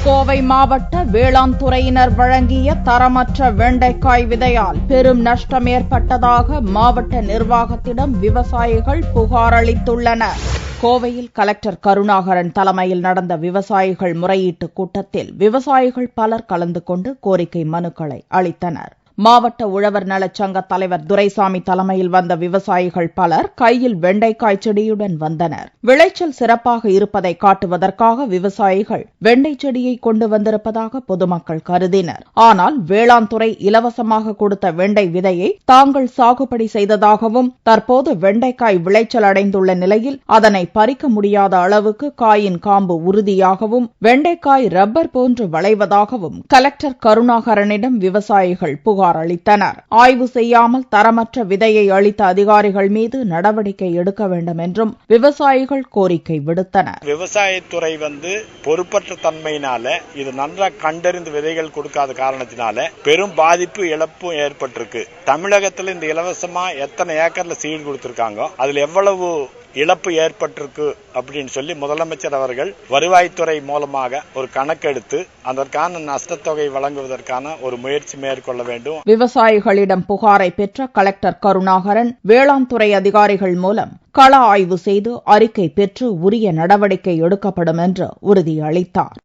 கோவை மாவட்ட வேளாண் துறையினர் வழங்கிய தரமற்ற வெண்டைக்காய் விதையால் பெரும் நஷ்டம் ஏற்பட்டதாக மாவட்ட நிர்வாகத்திடம் விவசாயிகள் புகார் அளித்துள்ளனர். கோவையில் கலெக்டர் கருணாகரன் தலைமையில் நடந்த விவசாயிகள் முறையீட்டு கூட்டத்தில் விவசாயிகள் பலர் கலந்து கொண்டு கோரிக்கை மனுக்களை அளித்தனர். மாவட்ட உழவர் நலச்சங்க தலைவர் துரைசாமி தலைமையில் வந்த விவசாயிகள் பலர் கையில் வெண்டைக்காய் செடியுடன் வந்தனர். விளைச்சல் சிறப்பாக இருப்பதை காட்டுவதற்காக விவசாயிகள் வெண்டை செடியை கொண்டு வந்திருப்பதாக பொதுமக்கள் கருதினர். ஆனால் வேளாண் துறை இலவசமாக கொடுத்த வெண்டை விதையை தாங்கள் சாகுபடி செய்ததாகவும் தற்போது வெண்டைக்காய் விளைச்சல் அடைந்துள்ள நிலையில் அதனை பறிக்க முடியாத அளவுக்கு காயின் காம்பு உறுதியாகவும் வெண்டைக்காய் ரப்பர் போன்று வளைவதாகவும் கலெக்டர் கருணாகரனிடம் விவசாயிகள் புகார் அளித்தனர். ஆய்வு செய்யாமல் தரமற்ற விதையை அளித்த அதிகாரிகள் மீது நடவடிக்கை எடுக்க வேண்டும் என்றும் விவசாயிகள் கோரிக்கை விடுத்தனர். விவசாயத்துறை பொறுப்பற்ற தன்மையினால இது நன்றாக கண்டறிந்து விதைகள் கொடுக்காத காரணத்தினால பெரும் பாதிப்பு இழப்பும் ஏற்பட்டிருக்கு. தமிழகத்தில் இந்த இலவசமா எத்தனை ஏக்கர்ல சீடு கொடுத்திருக்காங்க, அதுல எவ்வளவு இழப்பு ஏற்பட்டிருக்கு அப்படின்னு சொல்லி முதலமைச்சர் அவர்கள் வருவாய்த்துறை மூலமாக ஒரு கணக்கெடுத்து அதற்கான நஷ்டத்தொகை வழங்குவதற்கான ஒரு முயற்சி மேற்கொள்ள வேண்டும். விவசாயிகளிடம் புகாரை பெற்ற கலெக்டர் கருணாகரன் வேளாண் துறை அதிகாரிகள் மூலம் கள ஆய்வு செய்து அறிக்கை பெற்று உரிய நடவடிக்கை எடுக்கப்படும் என்று உறுதியளித்தார்.